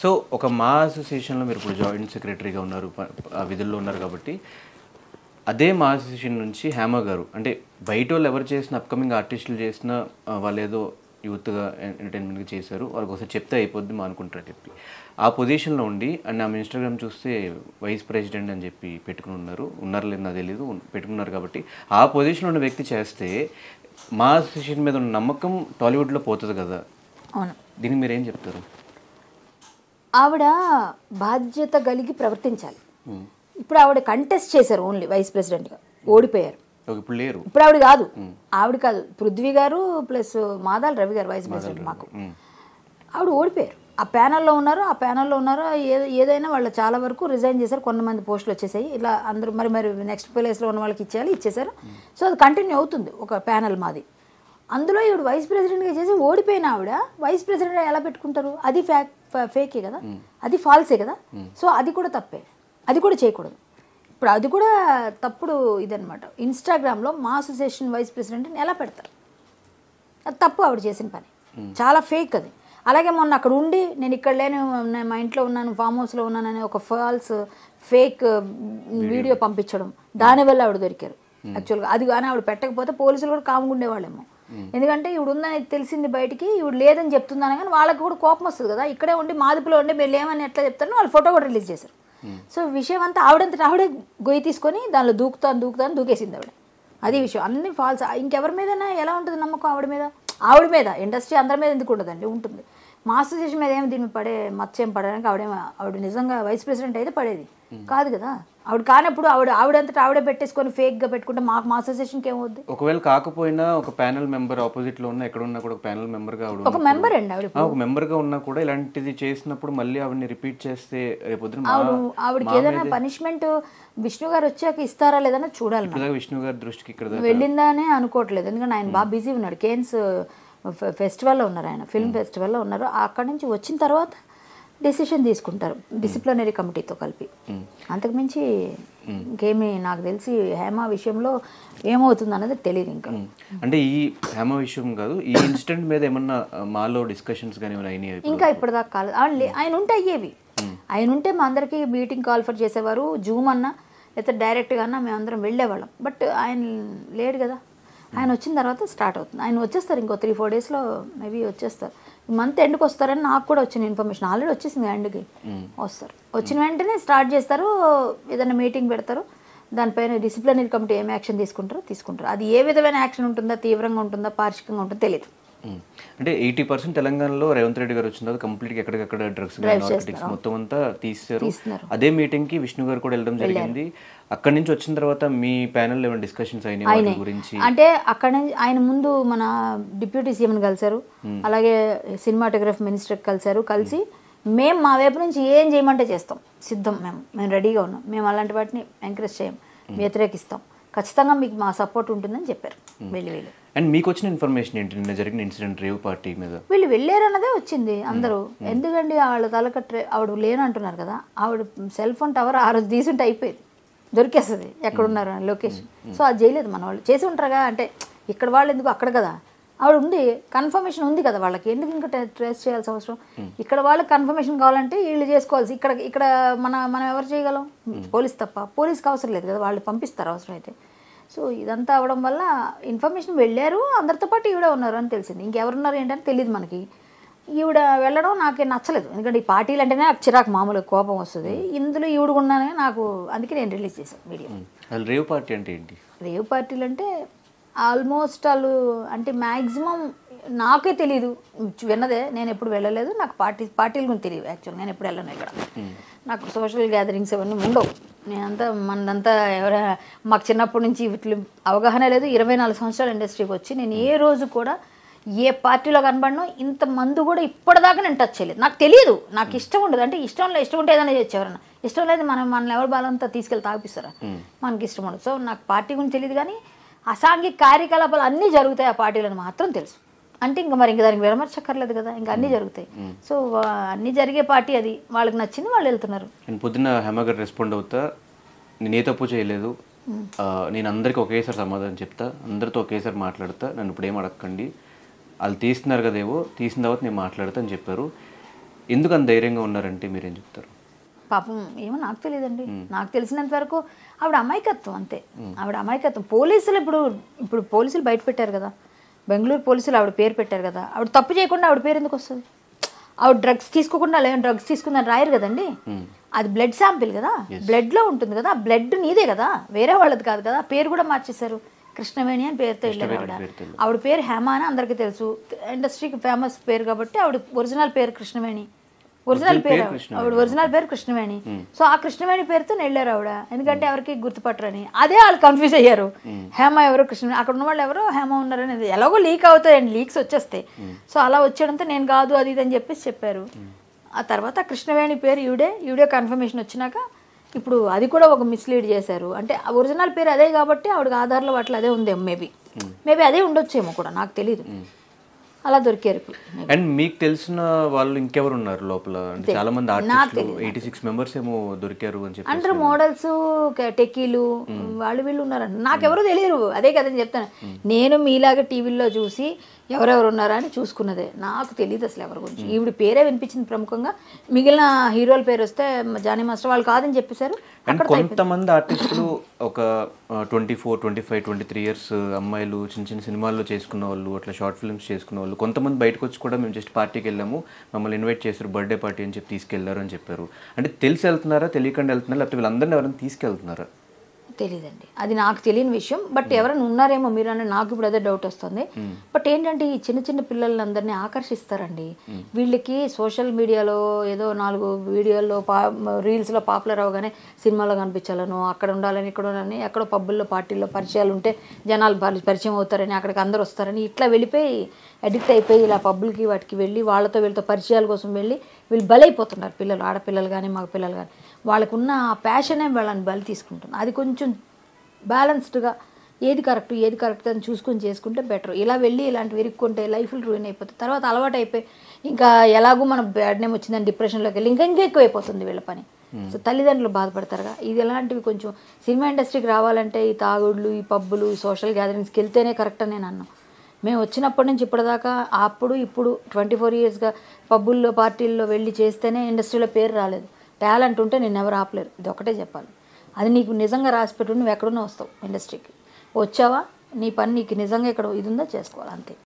So ఒక మా అసోసియేషన్లో మీరు ఇప్పుడు జాయింట్ సెక్రటరీగా ఉన్నారు, ఆ విధుల్లో ఉన్నారు కాబట్టి అదే మా అసోసియేషన్ నుంచి హేమ గారు అంటే బయట వాళ్ళు ఎవరు చేసిన అప్కమింగ్ ఆర్టిస్టులు చేసిన వాళ్ళు ఏదో యూత్గా ఎంటర్టైన్మెంట్గా చేశారు, వాళ్ళకి ఒకసారి చెప్తే అయిపోద్ది మా అనుకుంటారు చెప్పి ఆ పొజిషన్లో ఉండి అండ్ ఆమె ఇన్స్టాగ్రామ్ చూస్తే వైస్ ప్రెసిడెంట్ అని చెప్పి పెట్టుకుని ఉన్నారో లేదో నాకు తెలీదు, పెట్టుకున్నారు. కాబట్టి ఆ పొజిషన్లో ఉన్న వ్యక్తి చేస్తే మా అసోసియేషన్ మీద ఉన్న నమ్మకం టాలీవుడ్లో పోతుంది కదా. అవును, దీనికి మీరు ఏం చెప్తారు? ఆవిడ బాధ్యత కలిగి ప్రవర్తించాలి. ఇప్పుడు ఆవిడ కంటెస్ట్ చేశారు ఓన్లీ వైస్ ప్రెసిడెంట్గా, ఓడిపోయారు. ఇప్పుడు లేరు, ఇప్పుడు ఆవిడ కాదు పృథ్వీ గారు ప్లస్ మాదాల రవి గారు వైస్ ప్రెసిడెంట్ మాకు. ఆవిడ ఓడిపోయారు. ఆ ప్యానల్లో ఉన్నారు. ఏదైనా వాళ్ళు చాలా వరకు రిజైన్ చేశారు. కొంతమంది పోస్టులు వచ్చేసాయి. ఇలా అందరూ మరి నెక్స్ట్ ప్లేస్లో ఉన్న వాళ్ళకి ఇచ్చేసారు. సో అది కంటిన్యూ అవుతుంది ఒక ప్యానల్ మాది. అందులో ఈవిడ వైస్ ప్రెసిడెంట్గా చేసి ఓడిపోయిన ఆవిడ వైస్ ప్రెసిడెంట్ ఎలా పెట్టుకుంటారు? అది ఫేకే కదా, అది ఫాల్సే కదా. సో అది కూడా తప్పే, అది కూడా చేయకూడదు. ఇప్పుడు అది కూడా తప్పుడు ఇదనమాట. ఇన్స్టాగ్రామ్లో మా అసోసియేషన్ వైస్ ప్రెసిడెంట్ని ఎలా పెడతారు? అది తప్పు, ఆవిడ చేసిన పని చాలా ఫేక్ అది. అలాగే మొన్న అక్కడ ఉండి నేను ఇక్కడ లేను, నేను మా ఇంట్లో ఉన్నాను, ఫామ్ హౌస్లో ఉన్నానని ఒక ఫాల్స్ ఫేక్ వీడియో పంపించడం, దానివల్ల ఆవిడ దొరికారు. యాక్చువల్గా అది కానీ ఆవిడ పెట్టకపోతే పోలీసులు కూడా కాముగా ఉండేవాళ్ళేమో. ఎందుకంటే ఈవిడ ఉందని తెలిసింది బయటికి, ఈవిడ లేదని చెప్తుందని కానీ వాళ్ళకి కూడా కోపం వస్తుంది కదా. ఇక్కడే ఉండి మాదిపులో ఉండి మీరు లేమని ఎట్లా చెప్తారో వాళ్ళు ఫోటో కూడా రిలీజ్ చేశారు. సో విషయం అంతా ఆవిడే గొయ్యి తీసుకొని దానిలో దూకుతాను దూకేసింది ఆవిడ. అది విషయం. అన్ని ఫాల్స్. ఇంకెవరి మీదైనా ఎలా ఉంటుంది నమ్మకం? ఆవిడ మీద ఇండస్ట్రీ అందరి మీద ఎందుకు ఉండదండి? ఉంటుంది. మా అసోసియేషన్ మీద ఏమి దీన్ని మత్స్యం పడడానికి ఆవిడ నిజంగా వైస్ ప్రెసిడెంట్ అయితే పడేది కాదు కదా. ఆవిడ కానప్పుడు ఆవిడంతటా ఆవిడే పెట్టేసుకొని ఫేక్గా పెట్టుకుంటే మా అసోసియేషన్కి ఏమవుద్ది? ఒకవేళ కాకపోయినా ఒక ప్యానల్ మెంబర్ ఆపోజిట్ లో ఉన్న ఎక్కడ ఉన్నా కూడా ఒక ప్యానల్ మెంబర్ గా ఒక మెంబర్ అండి ఆవిడ. ఒక మెంబర్ గా ఉన్నా కూడా ఇలాంటిది చేసినప్పుడు మళ్ళీ ఆవిడని రిపీట్ చేస్తే రేపొద్దున ఆవిడకి ఏదైనా పనిష్మెంట్ విష్ణు గారు వచ్చాక ఇస్తారా లేదన్నా చూడాలి. విష్ణు గారి దృష్టికి ఇక్కడ వెళ్ళిందానే అనుకోవట్లేదు. ఎందుకంటే ఆయన బాగా బిజీ ఉన్నాడు. కేన్స్ ఫెస్టివల్లో ఉన్నారు, ఆయన ఫిల్మ్ ఫెస్టివల్లో ఉన్నారు. అక్కడి నుంచి వచ్చిన తర్వాత డెసిషన్ తీసుకుంటారు డిసిప్లినరీ కమిటీతో కలిపి. అంతకుమించి ఇంకేమీ నాకు తెలిసి హేమ విషయంలో ఏమవుతుంది అన్నది తెలియదు ఇంకా. అంటే ఈ హేమ విషయం కాదు, ఈ ఇన్సిడెంట్ మీద ఏమన్నా మాలో డిస్కషన్స్ కానీ అయినాయి? ఇంకా ఇప్పటిదాకా కాలేదు. ఆయన ఉంటే అయ్యేవి. ఆయన ఉంటే మా అందరికీ మీటింగ్ కాల్ఫర్ చేసేవారు, జూమ్ అన్నా లేకపోతే డైరెక్ట్గా అన్నా మేము అందరం వెళ్ళేవాళ్ళం. బట్ ఆయన లేడు కదా. ఆయన వచ్చిన తర్వాత స్టార్ట్ అవుతుంది. ఆయన వచ్చేస్తారు ఇంకో 3-4 డేస్లో మేబీ వచ్చేస్తారు. మంత్ ఎండ్కి వస్తారని నాకు కూడా వచ్చిన ఇన్ఫర్మేషన్. ఆల్రెడీ వచ్చేసింది ఎండ్కి వస్తారు. వచ్చిన వెంటనే స్టార్ట్ చేస్తారు, ఏదైనా మీటింగ్ పెడతారు. దానిపైన డిసిప్లినరీ కమిటీ ఏం యాక్షన్ తీసుకుంటారు. అది ఏ విధమైన యాక్షన్ ఉంటుందా, తీవ్రంగా ఉంటుందా, పార్షికంగా ఉంటుందో తెలియదు. అంటే 80% తెలంగాణలో రేవంత్ రెడ్డి గారు వచ్చిన తర్వాత కంప్లీట్గా ఎక్కడికక్కడ డ్రగ్స్ నార్కోటిక్స్ మొత్తం అంతా తీస్తారు. అదే మీటింగ్ కి విష్ణు గారు కూడా వెళ్ళడం జరిగింది. అక్కడి నుంచి వచ్చిన తర్వాత మీ ప్యానెల్ ఏమైనా డిస్కషన్స్ అయినాయి గురించి? అంటే అక్కడ నుంచి ఆయన ముందు మన డిప్యూటీ సీఎం కలిశారు, అలాగే సినిమాటోగ్రఫీ మినిస్టర్ కలిసి మేము మా వైపు నుంచి ఏం చేయమంటే చేస్తాం, సిద్ధం, మేము రెడీగా ఉన్నాం, మేము అలాంటి వాటిని ఎంకరేజ్ చేయం, వ్యతిరేకిస్తాం, ఖచ్చితంగా మీకు మా సపోర్ట్ ఉంటుందని చెప్పారు. వీళ్ళు అండ్ మీకు వచ్చిన ఇన్ఫర్మేషన్ ఏంటి నిన్న జరిగిన ఇన్సిడెంట్ రేవ్ పార్టీ మీద? వీళ్ళు వెళ్ళారన్నదే వచ్చింది అందరూ. ఎందుకండి వాళ్ళ ఆవిడ లేనంటున్నారు కదా. ఆవిడ సెల్ ఫోన్ టవర్ ఆ రోజు తీసుంటే అయిపోయింది, దొరికేస్తుంది ఎక్కడున్నారు అని లొకేషన్. సో అది చేయలేదు మన వాళ్ళు. చేసి ఉంటారుగా, అంటే ఇక్కడ వాళ్ళు ఎందుకు అక్కడ కదా ఆవిడ ఉంది, కన్ఫర్మేషన్ ఉంది కదా వాళ్ళకి, ఎందుకు ఇంకా ట్రేస్ చేయాల్సిన అవసరం? ఇక్కడ వాళ్ళకి కన్ఫర్మేషన్ కావాలంటే వీళ్ళు చేసుకోవాల్సి. ఇక్కడ మనం ఎవరు చేయగలం? పోలీస్ తప్ప. పోలీస్కి అవసరం లేదు కదా, వాళ్ళు పంపిస్తారు అవసరం అయితే. సో ఇదంతా అవడం వల్ల ఇన్ఫర్మేషన్ వెళ్ళారు, అందరితో పాటు ఈవిడ ఉన్నారు అని తెలిసింది. ఇంకెవరున్నారు ఏంటని తెలియదు మనకి. ఈవిడ వెళ్ళడం నాకేం నచ్చలేదు. ఎందుకంటే ఈ పార్టీలు అంటేనే నాకు చిరాకు, మామూలుగా కోపం వస్తుంది. ఇందులో ఈవిడ ఉన్నానే నాకు, అందుకే నేను రిలీజ్ చేశాను వీడియో. రేవ్ పార్టీ అంటే ఏంటి? రేవ్ పార్టీలు అంటే ఆల్మోస్ట్ వాళ్ళు అంటే మ్యాక్సిమం నాకే తెలీదు, విన్నదే, నేను ఎప్పుడు వెళ్ళలేదు. నాకు పార్టీల గురించి తెలియదు యాక్చువల్గా. నేను ఎప్పుడు వెళ్ళను ఇక్కడ. నాకు సోషల్ గ్యాదరింగ్స్ అవన్నీ ఉండవు. మనదంతా మాకు చిన్నప్పటి నుంచి వీటి అవగాహన లేదు. 24 సంవత్సరాల ఇండస్ట్రీకి వచ్చి నేను ఏ రోజు కూడా ఏ పార్టీలో కనబడను, ఇంత మందు కూడా ఇప్పటిదాకా నేను టచ్ చేయలేదు. నాకు తెలియదు, నాకు ఇష్టం ఉండదు. అంటే ఇష్టం ఉంటే ఏదైనా చేసేవారన్నా, ఇష్టం లేదు మనల్ని ఎవరు బాలంతా తీసుకెళ్ళి తాగిపిస్తారా, మనకి ఇష్టం ఉండదు. సో నాకు పార్టీ గురించి తెలియదు, కానీ అసాంఘిక కార్యకలాపాలు అన్నీ జరుగుతాయి ఆ పార్టీలను మాత్రం తెలుసు. అంటే ఇంకా దానికి విరమర్చక్కర్లేదు కదా, ఇంకా అన్నీ జరుగుతాయి. సో అన్నీ జరిగే పార్టీ అది, వాళ్ళకి నచ్చింది వాళ్ళు వెళ్తున్నారు. నేను పొద్దున్న హేమ గారు రెస్పాండ్ అవుతా, నేను ఏ తప్పు చేయలేదు, నేను అందరికీ ఒకేసారి సమాధానం చెప్తా, అందరితో ఒకేసారి మాట్లాడతా, నన్ను ఇప్పుడు ఏం అడగకండి, వాళ్ళు తీస్తున్నారు కదేవో, తీసిన తర్వాత నేను మాట్లాడతా అని చెప్పారు. ఎందుకు అంత ధైర్యంగా ఉన్నారంటే మీరేం చెప్తారు? పాపం ఏమో నాకు తెలియదండి. నాకు తెలిసినంత వరకు ఆవిడ అమాయకత్వం అంతే. ఆవిడ అమాయకత్వం. పోలీసులు ఇప్పుడు పోలీసులు బయట పెట్టారు కదా, బెంగళూరు పోలీసులు ఆవిడ పేరు పెట్టారు కదా, ఆవిడ తప్పు చేయకుండా ఆవిడ పేరు ఎందుకు వస్తుంది? ఆవిడ డ్రగ్స్ తీసుకోకుండా లేని డ్రగ్స్ తీసుకుందని రాయరు కదండి. అది బ్లడ్ శాంపిల్ కదా, బ్లడ్లో ఉంటుంది కదా, బ్లడ్ నీదే కదా, వేరే వాళ్ళది కాదు కదా. పేరు కూడా మార్చేశారు, కృష్ణవేణి అని పేరుతో వెళ్ళారు ఆవిడ. ఆవిడ పేరు హేమ అని అందరికీ తెలుసు, ఇండస్ట్రీకి ఫేమస్ పేరు కాబట్టి ఆవిడ ఒరిజినల్ పేరు కృష్ణవేణి. ఒరిజినల్ పేరు ఆవిడ ఒరిజినల్ పేరు కృష్ణవేణి. సో ఆ కృష్ణవేణి పేరుతో వెళ్ళారు ఆవిడ, ఎందుకంటే ఎవరికి గుర్తుపట్టరని. అదే వాళ్ళు కన్ఫ్యూజ్ అయ్యారు, హేమ ఎవరో కృష్ణవేణి, అక్కడ ఉన్న వాళ్ళు ఎవరో హేమ ఉన్నారని. ఎలాగో లీక్ అవుతాయండి, లీక్స్ వచ్చేస్తాయి. సో అలా వచ్చేయడంతో నేను కాదు అది ఇది అని చెప్పేసి చెప్పారు. ఆ తర్వాత కృష్ణవేణి పేరు ఈవిడే కన్ఫర్మేషన్ వచ్చినాక ఇప్పుడు అది కూడా ఒక మిస్లీడ్ చేశారు. అంటే ఒరిజినల్ పేరు అదే కాబట్టి ఆవిడకి ఆధార్లో వాటిలో అదే ఉందేమో, మేబీ అదే ఉండొచ్చేమో కూడా, నాకు తెలియదు. అలా దొరికారు. అండ్ మీకు తెలిసిన వాళ్ళు ఇంకెవరు ఉన్నారు లోపల? అంటే చాలా మంది ఆర్టిస్టులు 86 మెంబర్స్ ఏమో దొరికారు అని చెప్పి అందరూ మోడల్స్, టెకీలు, వాళ్ళు వీళ్ళు ఉన్నారంట. నాకెవరో తెలియరు, అదే కదని చెప్తాను. నేను మీలాగా టీవీల్లో చూసి ఎవరెవరు ఉన్నారా అని చూసుకున్నదే, నాకు తెలియదు అసలు ఎవరి గురించి. ఈవిడ పేరే వినిపించింది ప్రముఖంగా, మిగిలిన హీరోల పేరు వస్తే జానీ మాస్టర్ వాళ్ళు కాదని చెప్పేశారు. అండ్ కొంతమంది ఆర్టిస్టులు ఒక 24, 25, 23 ఇయర్స్ అమ్మాయిలు చిన్న చిన్న సినిమాల్లో చేసుకున్న వాళ్ళు, అట్లా షార్ట్ ఫిల్మ్స్ చేసుకున్న వాళ్ళు, కొంతమంది బయటకు వచ్చి కూడా మేము జస్ట్ పార్టీకి వెళ్ళాము, మమ్మల్ని ఇన్వైట్ చేశారు, బర్త్డే పార్టీ అని చెప్పి తీసుకెళ్లారు అని చెప్పారు. అంటే తెలిసి వెళ్తున్నారా, తెలియకుండా వెళ్తున్నారా, లేకపోతే వీళ్ళందరినీ ఎవరైనా తీసుకెళ్తున్నారా? తెలీదండి, అది నాకు తెలియని విషయం. బట్ ఎవరైనా ఉన్నారేమో మీరు అనే, నాకు ఇప్పుడు అదే డౌట్ వస్తుంది. బట్ ఏంటంటే ఈ చిన్న చిన్న పిల్లలందరినీ ఆకర్షిస్తారండి. వీళ్ళకి సోషల్ మీడియాలో ఏదో 4 వీడియోల్లో రీల్స్లో పాపులర్ అవగానే సినిమాలో కనిపించాలను, అక్కడ ఉండాలని, ఇక్కడ ఉండాలని, ఎక్కడో పబ్బుల్లో పార్టీల్లో పరిచయాలు ఉంటే జనాలు పరిచయం అవుతారని, అక్కడికి అందరు వస్తారని ఇట్లా వెళ్ళిపోయి అడిక్ట్ అయిపోయి ఇలా పబ్బులకి వాటికి వెళ్ళి వాళ్ళతో వీళ్ళతో పరిచయాల కోసం వెళ్ళి వీళ్ళు బలైపోతున్నారు. పిల్లలు, ఆడపిల్లలు కానీ మగ పిల్లలు కానీ, వాళ్ళకున్న ఆ ప్యాషనే వాళ్ళని బలి తీసుకుంటుంది. అది కొంచెం బ్యాలెన్స్డ్గా ఏది కరెక్ట్ అని చూసుకొని చేసుకుంటే బెటర్. ఇలా వెళ్ళి ఇలాంటివి ఇరుక్కుంటే లైఫ్లు రూయిన్ అయిపోతుంది. తర్వాత అలవాటు అయిపోయి ఇంకా ఎలాగో మనం బ్యాడ్ నేమ్ వచ్చిందని డిప్రెషన్లోకి వెళ్ళి ఇంకా ఎక్కువైపోతుంది వీళ్ళ పని. సో తల్లిదండ్రులు బాధపడతారుగా. ఇది ఎలాంటివి కొంచెం సినిమా ఇండస్ట్రీకి రావాలంటే ఈ తాగుడులు, ఈ పబ్బులు, ఈ సోషల్ గ్యాదరింగ్స్కి వెళ్తేనే కరెక్ట్ అని నేను అన్నాను. మేము వచ్చినప్పటి నుంచి ఇప్పటిదాకా ఇప్పుడు 24 ఇయర్స్గా పబ్బుల్లో పార్టీల్లో వెళ్ళి చేస్తేనే ఇండస్ట్రీలో పేరు రాలేదు. టాలెంట్ ఉంటే నేను ఎవరు ఆపలేరు, ఇది ఒకటే చెప్పాలి. అది నీకు నిజంగా రాసిపెట్టు, నువ్వు ఎక్కడున్నా వస్తావు ఇండస్ట్రీకి. వచ్చావా, నీ పని నీకు నిజంగా ఇక్కడ ఇది ఉందో చేసుకోవాలి, అంతే.